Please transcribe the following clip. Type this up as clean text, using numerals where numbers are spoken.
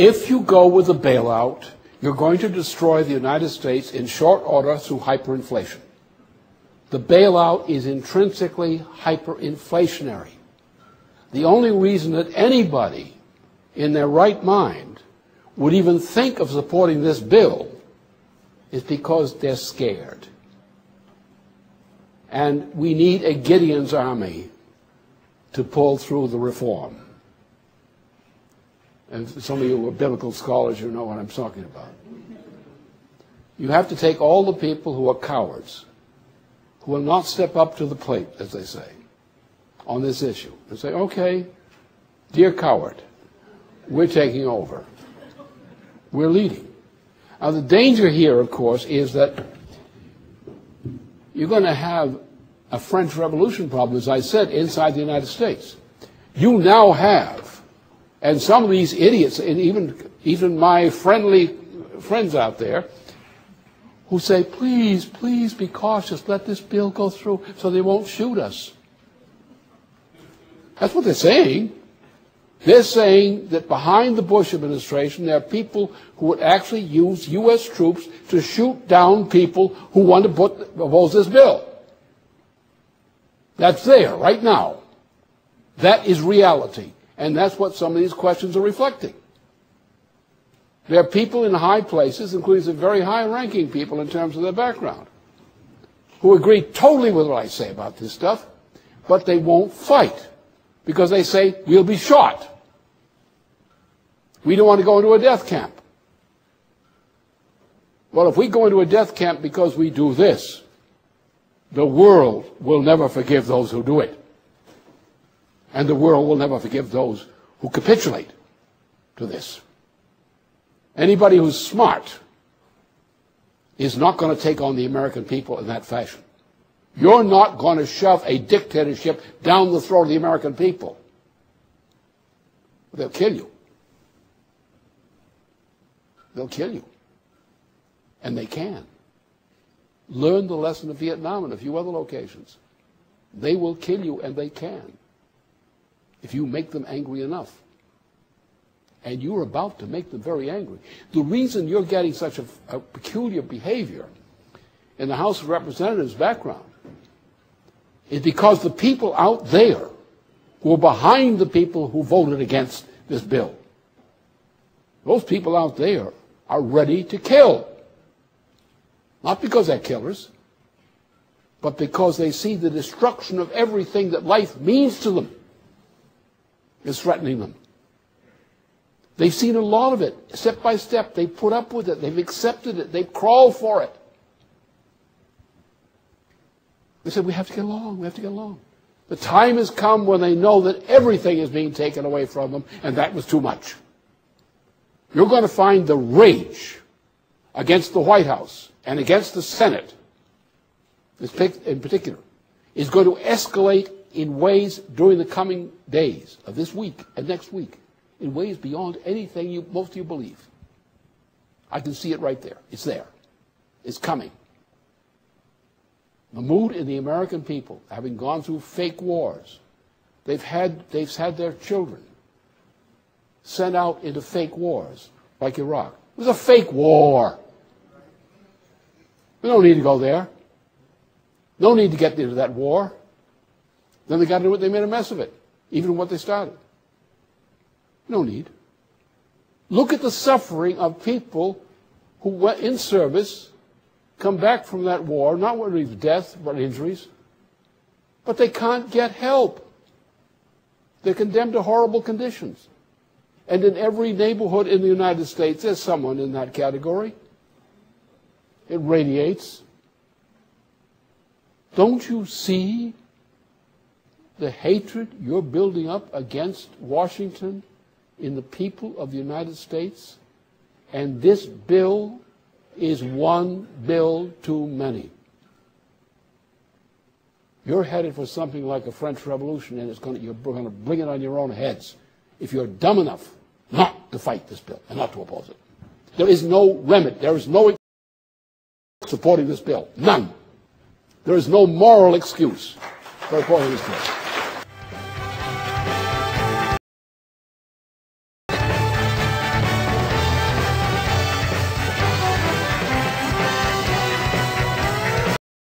If you go with a bailout, you're going to destroy the United States in short order through hyperinflation. The bailout is intrinsically hyperinflationary. The only reason that anybody in their right mind would even think of supporting this bill is because they're scared. And we need a Gideon's army to pull through the reform. And some of you who are biblical scholars, you know what I'm talking about. You have to take all the people who are cowards, who will not step up to the plate, as they say, on this issue, and say, okay, dear coward, we're taking over. We're leading. Now, the danger here, of course, is that you're going to have a French Revolution problem, as I said, inside the United States. You now have, and some of these idiots, and even my friendly friends out there, who say, please, please be cautious, let this bill go through so they won't shoot us. That's what they're saying. They're saying that behind the Bush administration, there are people who would actually use U.S. troops to shoot down people who want to oppose this bill. That's there right now. That is reality. And that's what some of these questions are reflecting. There are people in high places, including some very high-ranking people in terms of their background, who agree totally with what I say about this stuff, but they won't fight because they say, we'll be shot. We don't want to go into a death camp. Well, if we go into a death camp because we do this, the world will never forgive those who do it. And the world will never forgive those who capitulate to this. Anybody who's smart is not going to take on the American people in that fashion. You're not going to shove a dictatorship down the throat of the American people. They'll kill you. They'll kill you. And they can. Learn the lesson of Vietnam and a few other locations. They will kill you, and they can, if you make them angry enough. And you're about to make them very angry. The reason you're getting such a peculiar behavior in the House of Representatives background is because the people out there who are behind the people who voted against this bill, those people out there are ready to kill. Not because they're killers, but because they see the destruction of everything that life means to them is threatening them. They've seen a lot of it, step by step. They put up with it. They've accepted it. They've crawled for it. They said, we have to get along. We have to get along. The time has come when they know that everything is being taken away from them, and that was too much. You're going to find the rage against the White House and against the Senate, in particular, is going to escalate in ways during the coming days of this week and next week, in ways beyond anything most of you believe. I can see it right there. It's there. It's coming. The mood in the American people, having gone through fake wars, they've had their children sent out into fake wars, like Iraq. It was a fake war. We don't need to go there. No need to get into that war. Then they made a mess of it, even what they started. No need. Look at the suffering of people who went in service, come back from that war, not with death, but injuries, but they can't get help. They're condemned to horrible conditions. And in every neighborhood in the United States, there's someone in that category. It radiates. Don't you see the hatred you're building up against Washington in the people of the United States? And this bill is one bill too many. You're headed for something like a French Revolution, and you're going to bring it on your own heads if you're dumb enough not to fight this bill and not to oppose it. There is no remedy. There is no supporting this bill. None. There is no moral excuse for opposing this bill.